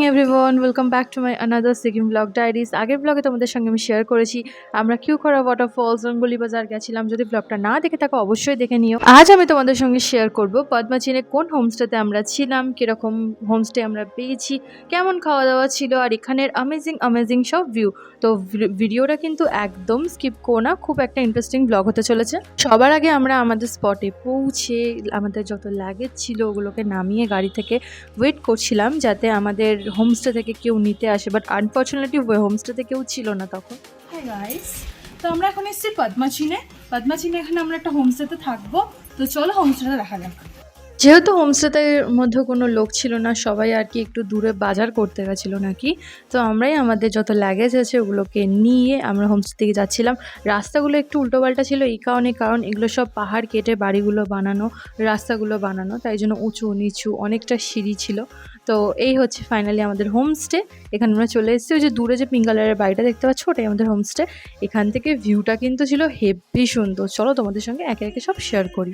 Everyone, welcome back to my another Sikkim blog diaries. আগের ব্লগে তোমাদের সঙ্গে আমি শেয়ার করেছি আমরা কিউখরা ওয়াটারফলস রঙ্গলি বাজার গেছিলাম। যদি ব্লগটা না দেখে থাকো অবশ্যই দেখে নিও। আজ আমি তোমাদের সঙ্গে শেয়ার করব পদ্মাচিনে কোন হোমস্টেতে আমরা ছিলাম, কীরকম হোমস্টে আমরা পেয়েছি, কেমন খাওয়া দাওয়া ছিল, আর এখানের অ্যামেজিং সব ভিউ। তো ভিডিওটা কিন্তু একদম স্কিপ করো না, খুব একটা ইন্টারেস্টিং ব্লগ হতে চলেছে। সবার আগে আমরা আমাদের স্পটে পৌঁছে আমাদের যত লাগেজ ছিল ওগুলোকে নামিয়ে গাড়ি থেকে ওয়েট করছিলাম যাতে আমাদের হোমস্টে থেকে কেউ নিতে আসে, বাট আনফর্চুনেটলি হোমস্টেতে কেউ ছিল না তখন। হাই গাইস, তো আমরা এখন এসেছি পদ্মাচিনে এখানে আমরা একটা হোমস্টেতে থাকবো। তো চলো হোমস্টেটা দেখা যাক। যেহেতু হোমস্টের মধ্যে কোনো লোক ছিল না, সবাই আর কি একটু দূরে বাজার করতে গেছিলো নাকি, তো আমরাই আমাদের যত লাগেজ আছে ওগুলোকে নিয়ে আমরা হোমস্টে থেকে যাচ্ছিলাম। রাস্তাগুলো একটু উল্টোপাল্টা ছিল এই কারণ এগুলো সব পাহাড় কেটে বাড়িগুলো বানানো, রাস্তাগুলো বানানো, তাই জন্য উঁচু নিচু অনেকটা সিঁড়ি ছিল। তো এই হচ্ছে ফাইনালি আমাদের হোমস্টে। এখানে আমরা চলে এসেছি। ওই যে দূরে যে পিঙ্ক কালারের বাড়িটা দেখতে পাচ্ছ ওটাই আমাদের হোমস্টে। এখান থেকে ভিউটা কিন্তু ছিল হেভি সুন্দর। চলো তোমাদের সঙ্গে একে একে সব শেয়ার করি।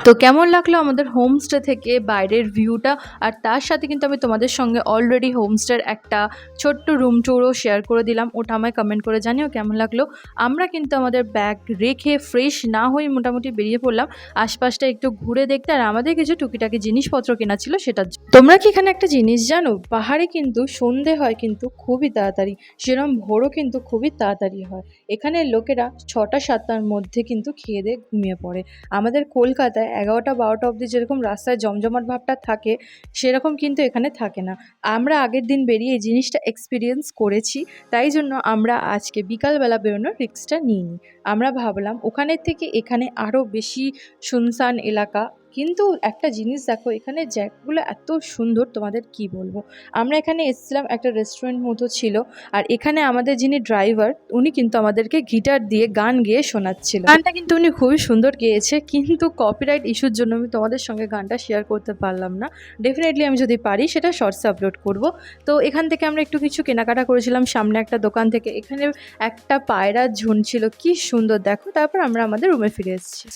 তো কেমন লাগলো আমাদের হোমস্টে থেকে বাইরের ভিউটা, আর তার সাথে কিন্তু আমি তোমাদের সঙ্গে অলরেডি হোমস্টের একটা ছোট্ট রুম ট্যুরও শেয়ার করে দিলাম। ওটা আমায় কমেন্ট করে জানিও কেমন লাগলো। আমরা কিন্তু আমাদের ব্যাগ রেখে ফ্রেশ না হয়ে মোটামুটি বেরিয়ে পড়লাম আশপাশটা একটু ঘুরে দেখতে, আর আমাদের কিছু টুকিটাকি জিনিসপত্র কেনা ছিল সেটার জন্য। তোমরা কি এখানে একটা জিনিস জানো, পাহাড়ে কিন্তু সন্ধে হয় কিন্তু খুবই তাড়াতাড়ি, সেরকম ভোরও কিন্তু খুবই তাড়াতাড়ি হয়। এখানে লোকেরা 6টা-7টার মধ্যে কিন্তু খেয়ে দিয়ে ঘুমিয়ে পড়ে। আমাদের কলকাতায় 11টা-12টা অবধি যেরকম রাস্তায় জমজমাট ভাবটা থাকে সেরকম কিন্তু এখানে থাকে না। আমরা আগের দিন বেরিয়ে এই জিনিসটা এক্সপিরিয়েন্স করেছি, তাই জন্য আমরা আজকে বিকালবেলা বেরোনোর রিস্কটা নিইনি। আমরা ভাবলাম ওখানের থেকে এখানে আরও বেশি শুনশান এলাকা, কিন্তু একটা জিনিস দেখো এখানে জায়গাগুলো এত সুন্দর তোমাদের কি বলবো। আমরা এখানে এসেছিলাম, একটা রেস্টুরেন্ট মতো ছিল, আর এখানে আমাদের যিনি ড্রাইভার উনি কিন্তু আমাদেরকে গিটার দিয়ে গান গেয়ে শোনাচ্ছিল। গানটা কিন্তু উনি খুবই সুন্দর গেয়েছে, কিন্তু কপিরাইট ইস্যুর জন্য আমি তোমাদের সঙ্গে গানটা শেয়ার করতে পারলাম না। ডেফিনেটলি আমি যদি পারি সেটা শর্টসে আপলোড করব। তো এখান থেকে আমরা একটু কিছু কেনাকাটা করেছিলাম সামনে একটা দোকান থেকে। এখানে একটা পায়রা ঝুনছিল, কি সুন্দর দেখো। তারপর আমরা আমাদের রুমে ফিরে এসেছি।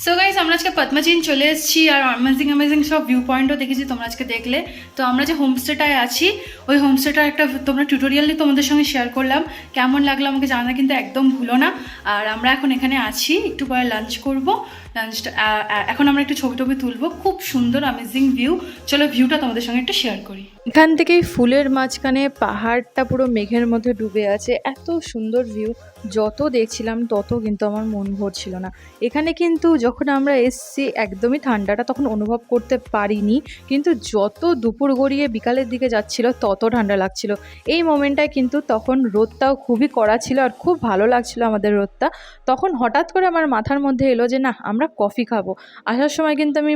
সো গাইস, আমরা আজকে পদ্মাচিন চলে এসেছি, আর অ্যামেজিং সব ভিউ পয়েন্টও দেখেছি, তোমরা আজকে দেখলে। তো আমরা যে হোমস্টেটায় আছি ওই হোমস্টেটার একটা তোমরা টিউটোরিয়ালে তোমাদের সঙ্গে শেয়ার করলাম। কেমন লাগলো আমাকে জানা কিন্তু একদম ভুলো না। আর আমরা এখন এখানে আছি, একটু পরে লাঞ্চ করবো। লাঞ্চটা এখন আমরা একটু ছবি টবি তুলবো। খুব সুন্দর অ্যামেজিং ভিউ। চলো ভিউটা তোমাদের সঙ্গে একটু শেয়ার করি। এখান থেকেই ফুলের মাঝখানে পাহাড়টা পুরো মেঘের মধ্যে ডুবে আছে, এত সুন্দর ভিউ। যত দেখছিলাম তত কিন্তু আমার মন ভরছিল না। এখানে কিন্তু যখন আমরা এসছি একদমই ঠান্ডাটা তখন অনুভব করতে পারিনি, কিন্তু যত দুপুর গড়িয়ে বিকালের দিকে যাচ্ছিল তত ঠান্ডা লাগছিল। এই মোমেন্টটায় কিন্তু তখন রোদটাও খুবই কড়া ছিল, আর খুব ভালো লাগছিল আমাদের রোদটা। তখন হঠাৎ করে আমার মাথার মধ্যে এলো যে না, আমরা কফি খাবো। আসার সময় কিন্তু আমি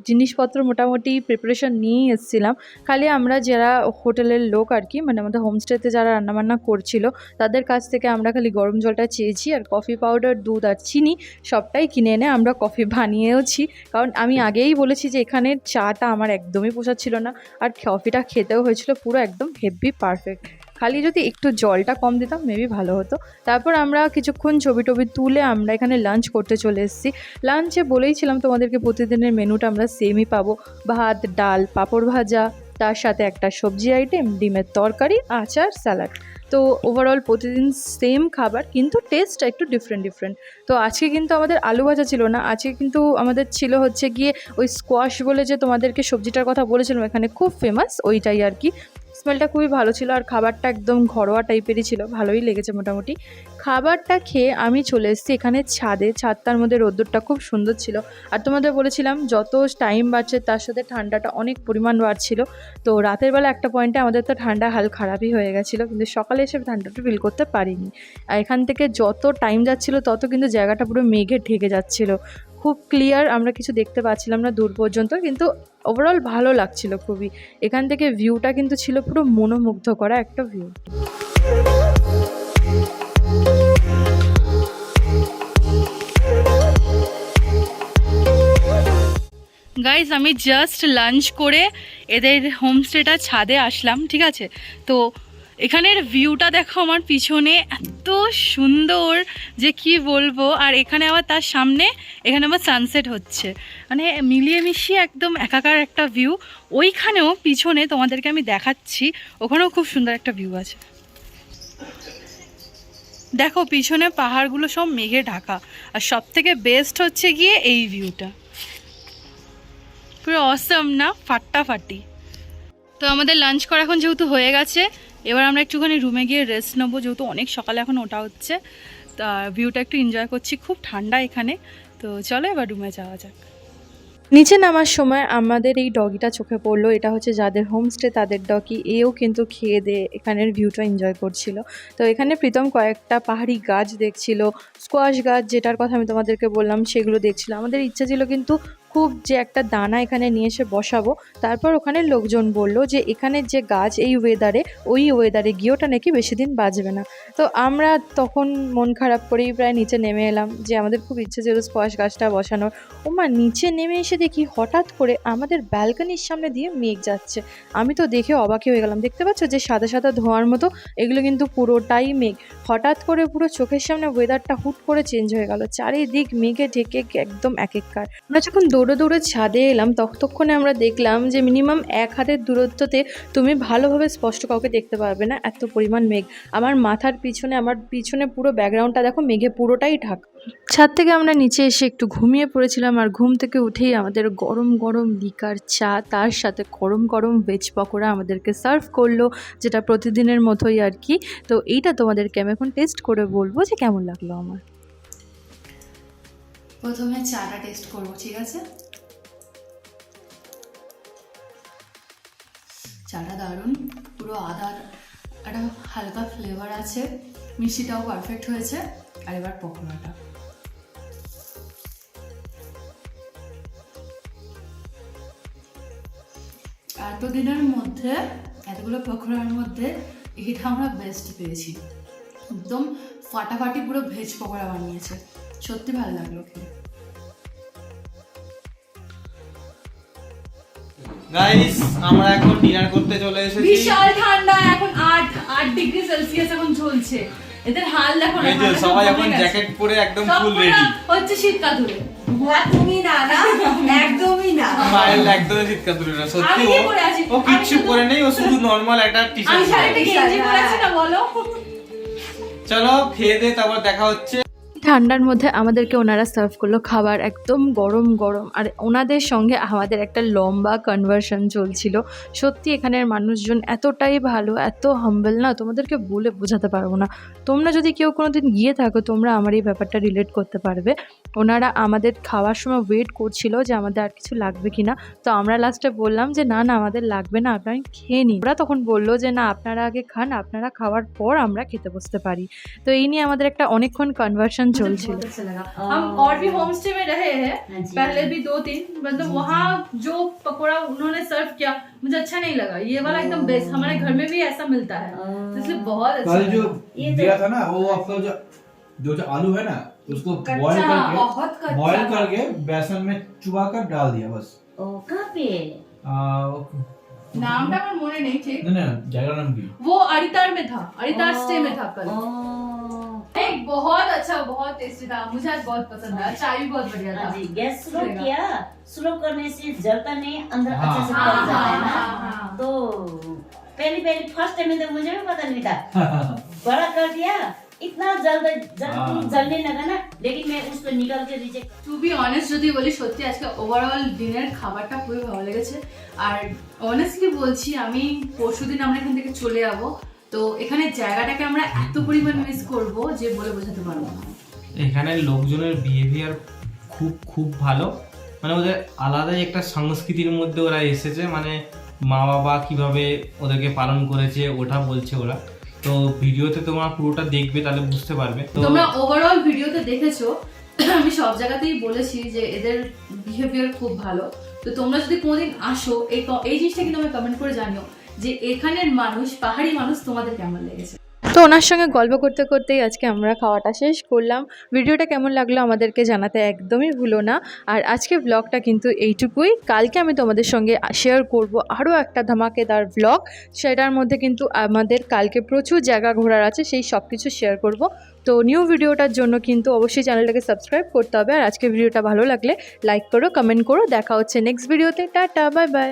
জিনিসপত্র মোটামুটি প্রিপারেশন নিয়েই এসেছিলাম। খালি আমরা যারা হোটেলের লোক আর কি, মানে আমাদের হোমস্টেতে যারা রান্নাবান্না করছিল তাদের কাছ থেকে আমরা খালি গরম জলটা চেয়েছি, আর কফি পাউডার, দুধ আর চিনি সবটাই কিনে এনে আমরা কফি বানিয়েওছি। কারণ আমি আগেই বলেছি যে এখানের চাটা আমার একদমই পোষাচ্ছিল না, আর কফিটা খেতেও হয়েছিল পুরো একদম হেভি পারফেক্ট। খালি যদি একটু জলটা কম দিতাম মেবি ভালো হতো। তারপর আমরা কিছুক্ষণ ছবি টবি তুলে আমরা এখানে লাঞ্চ করতে চলে এসেছি। লাঞ্চে বলেইছিলাম তোমাদেরকে প্রতিদিনের মেনুটা আমরা সেমই পাবো, ভাত, ডাল, পাঁপড় ভাজা, তার সাথে একটা সবজি আইটেম, ডিমের তরকারি, আচার, স্যালাড। তো ওভারঅল প্রতিদিন সেম খাবার, কিন্তু টেস্টটা একটু ডিফারেন্ট। তো আজকে কিন্তু আমাদের আলু ভাজা ছিল না, আজকে কিন্তু আমাদের ছিল হচ্ছে গিয়ে ওই স্কোয়াশ বলে যে তোমাদেরকে সবজিটার কথা বলেছিলাম এখানে খুব ফেমাস, ওইটাই আর কি। স্মেলটা খুবই ভালো ছিল আর খাবারটা একদম ঘরোয়া টাইপেরই ছিল, ভালোই লেগেছে মোটামুটি। খাবারটা খেয়ে আমি চলে এসেছি এখানে ছাদে, ছাদটার মধ্যে রোদ্দুরটা খুব সুন্দর ছিল। আর তোমাদের বলেছিলাম যত টাইম বাড়ছে তার সাথে ঠান্ডাটা অনেক পরিমাণ বাড়ছিল। তো রাতের বেলা একটা পয়েন্টে আমাদের তো ঠান্ডা হাল খারাপই হয়ে গেছিলো, কিন্তু সকালে এসে ঠান্ডাটা ফিল করতে পারিনি। আর এখান থেকে যত টাইম যাচ্ছিল তত কিন্তু জায়গাটা পুরো মেঘে ঢেকে যাচ্ছিল, খুব ক্লিয়ার আমরা কিছু দেখতে পাচ্ছিলাম না দূর পর্যন্ত, কিন্তু ওভারঅল ভালো লাগছিল খুবই। এখান থেকে ভিউটা কিন্তু ছিল পুরো মনোমুগ্ধ করা একটা ভিউ। গাইজ আমি জাস্ট লাঞ্চ করে এদের হোমস্টেটা ছাদে আসলাম, ঠিক আছে? তো এখানের ভিউটা দেখো আমার পিছনে, এত সুন্দর যে কি বলবো। আর এখানে আবার তার সামনে এখানে আবার সানসেট হচ্ছে, মানে মিলিয়ে মিশিয়ে একদম একাকার একটা ভিউ। ওইখানেও পিছনে তোমাদেরকে আমি দেখাচ্ছি, ওখানেও খুব সুন্দর একটা ভিউ আছে। দেখো পিছনে পাহাড়গুলো সব মেঘে ঢাকা, আর সব থেকে বেস্ট হচ্ছে গিয়ে এই ভিউটা, পুরো অসম না, ফাটাফাটি। তো আমাদের লাঞ্চ করা এখন যেহেতু হয়ে গেছে, এবার আমরা একটুখানি রুমে গিয়ে রেস্ট নেবো, যেহেতু অনেক সকালে এখন ওঠা হচ্ছে। তা ভিউটা একটু এনজয় করছি, খুব ঠান্ডা এখানে। তো চলো এবার রুমে যাওয়া যাক। নিচে নামার সময় আমাদের এই ডগিটা চোখে পড়লো, এটা হচ্ছে যাদের হোমস্টে তাদের ডগি। এও কিন্তু খেয়ে দিয়ে এখানের ভিউটা এনজয় করছিল। তো এখানে প্রীতম কয়েকটা পাহাড়ি গাছ দেখছিল, স্কোয়াশ গাছ যেটার কথা আমি তোমাদেরকে বললাম সেগুলো দেখছিল। আমাদের ইচ্ছা ছিল কিন্তু খুব যে একটা দানা এখানে নিয়ে এসে বসাবো। তারপর ওখানে লোকজন বললো যে এখানের যে গাছ এই ওয়েদারে, ওই ওয়েদারে গিয়ে ওটা নাকি বেশি দিন বাঁচবে না। তো আমরা তখন মন খারাপ করেই প্রায় নিচে নেমে এলাম, যে আমাদের খুব ইচ্ছে ছিল স্কোয়াশ গাছটা বসানোর। ওমা নিচে নেমে এসে দেখি হঠাৎ করে আমাদের ব্যালকনির সামনে দিয়ে মেঘ যাচ্ছে। আমি তো দেখে অবাকই হয়ে গেলাম। দেখতে পাচ্ছ যে সাদা সাদা ধোঁয়ার মতো, এগুলো কিন্তু পুরোটাই মেঘ। হঠাৎ করে পুরো চোখের সামনে ওয়েদারটা হুট করে চেঞ্জ হয়ে গেল, চারিদিক মেঘে ঢেকে একদম একেকার। আমরা যখন দৌড়ে দৌড়ে ছাদে এলাম ততক্ষণে আমরা দেখলাম যে মিনিমাম 1 হাতের দূরত্বতে তুমি ভালোভাবে স্পষ্ট কাউকে দেখতে পারবে না, এত পরিমাণ মেঘ। আমার মাথার পিছনে, আমার পিছনে পুরো ব্যাকগ্রাউন্ডটা দেখো মেঘে পুরোটাই ঢাকা। ছাদ থেকে আমরা নিচে এসে একটু ঘুমিয়ে পড়েছিলাম, আর ঘুম থেকে উঠেই আমাদের গরম গরম লিকার চা, তার সাথে গরম গরম ভেজ পকোড়া আমাদেরকে সার্ভ করলো, যেটা প্রতিদিনের মতোই আর কি। তো এইটা তোমাদেরকে আমি এখন টেস্ট করে বলবো যে কেমন লাগলো আমার। প্রথমে চাটা টেস্ট করবো, ঠিক আছে? চাটা দারুণ, পুরো আদার একটা হালকা ফ্লেভার আছে, মিষ্টিটাও পারফেক্ট হয়েছে। আর এবার পকোড়াটা, এতদিনের মধ্যে এতগুলো পকোড়ার মধ্যে এটা আমরা বেস্ট পেয়েছি। একদম ফাটাফাটি পুরো ভেজ পকোড়া বানিয়েছে, সত্যি ভালো লাগলো খেয়ে। গাইস আমরা এখন ডিনার করতে চলে এসেছি। বিশাল ঠান্ডা, এখন 8 ডিগ্রি সেলসিয়াস এখন চলছে। এদের হাল দেখো না, এই যে সবাই এখন জ্যাকেট পরে একদম ফুল রেডি হচ্ছে শীতকাল ধরে। তুমি না না একদমই না, মাইল একদম শীতকাল ধরে না, সত্যি ও কিচ্ছু পরে নেই, ও শুধু নরমাল একটা টি আমি শার্ট শাড়িতে গেঞ্জি পরে আছি না, বলো। চলো খেয়ে দে, তারপর দেখা হচ্ছে। ঠান্ডার মধ্যে আমাদেরকে ওনারা সার্ভ করলো খাবার একদম গরম গরম, আর ওনাদের সঙ্গে আমাদের একটা লম্বা কনভারসেশন চলছিল। সত্যি এখানের মানুষজন এতটাই ভালো, এত হাম্বল না, তোমাদেরকে বলে বোঝাতে পারবো না। তোমরা যদি কেউ কোনো দিন গিয়ে থাকো তোমরা আমার এই ব্যাপারটা রিলেট করতে পারবে। ওনারা আমাদের খাওয়ার সময় ওয়েট করছিল যে আমাদের আর কিছু লাগবে কি না। তো আমরা লাস্টে বললাম যে না না আমাদের লাগবে না, আপনারা খেয়ে নিন। ওরা তখন বললো যে না আপনারা আগে খান, আপনারা খাওয়ার পর আমরা খেতে বসতে পারি। তো এই নিয়ে আমাদের একটা অনেকক্ষণ কনভারসেশন चलছিল। हम और भी होम स्टे में रहे हैं पहले भी 2-3, मतलब वहाँ जो पकोड़ा उन्होंने सर्व किया मुझे अच्छा नहीं लगा। ये वाला एकदम बेस्ट, हमारे घर में भी ऐसा मिलता है, इसलिए बहुत अच्छा। कल जो दिया था ना वो आपका जो आलू है ना उसको बॉईल करके बेसन में चुबा कर डाल दिया बस। ओ कहाँ पे नाम टा पर मोने नहीं ठीक। नहीं नहीं जाएगा नाम की वो अरितार में था, अरितार स्टे में था कल। ओ, एक बहुत अच्छा, बहुत टेस्टी था, मुझे आज बहुत पसंद आया, चाय भी बहुत बढ़िया था। हाँ जी, गैस स्लो किया, स्लो करने से जलता नहीं, अंदर हाँ, अच्छे से हाँ, पक जाता है हाँ, ना। हाँ। तो पहली फर्स्ट टाइम में तो मुझे भी पता नहीं था, बड़ा कर दिया, इतना जलने लगा ना, लेकिन मैं उसको निकाल के रिजेक्ट। টু বি অনেস্ট যদি বলি, সত্যি আজকে ওভারঅল দিনের খাবারটা খুবই ভালো লেগেছে। আর অনেস্টলি বলছি, আমি পরশুদিন আমরা এখান থেকে চলে যাব, তো এখানে জায়গাটাকে আমরা এত পরিমাণ মিস করব যে বলে বোঝাতে পারবো না। এখানে লোকজনের বিহেভিয়ার খুব খুব ভালো, মানে ওদের আলাদাই একটা সংস্কৃতির মধ্যে ওরা এসেছে, মানে মা বাবা কিভাবে ওদেরকে পালন করেছে ওটা বলছে ওরা। তো ভিডিওতে তোমরা পুরোটা দেখবে, তাহলে বুঝতে পারবে। তো তোমরা ওভারঅল ভিডিওতে দেখেছো, আমি সব জায়গাতেই বলেছি যে এদের বিহেভিয়ার খুব ভালো। তো তোমরা যদি কোনোদিন আসো, এই জিনিসটা কিন্তু আমি কমেন্ট করে জানিও যে এখানের মানুষ, পাহাড়ি মানুষ তোমাদের কেমন লেগেছে। তো ওনার সঙ্গে গল্প করতে করতেই আজকে আমরা খাওয়াটা শেষ করলাম। ভিডিওটা কেমন লাগলো আমাদেরকে জানাতে একদমই ভুলো না। আর আজকে ব্লগটা কিন্তু এইটুকুই। কালকে আমি তোমাদের সঙ্গে শেয়ার করব আরও একটা ধামাকেদার ব্লগ, সেটার মধ্যে কিন্তু আমাদের কালকে প্রচুর জায়গা ঘোরার আছে, সেই সব কিছু শেয়ার করব। তো নিউ ভিডিওটার জন্য কিন্তু অবশ্যই চ্যানেলটাকে সাবস্ক্রাইব করতে হবে। আর আজকে ভিডিওটা ভালো লাগলে লাইক করো, কমেন্ট করো। দেখা হচ্ছে নেক্সট ভিডিওতে। Tata, bye bye.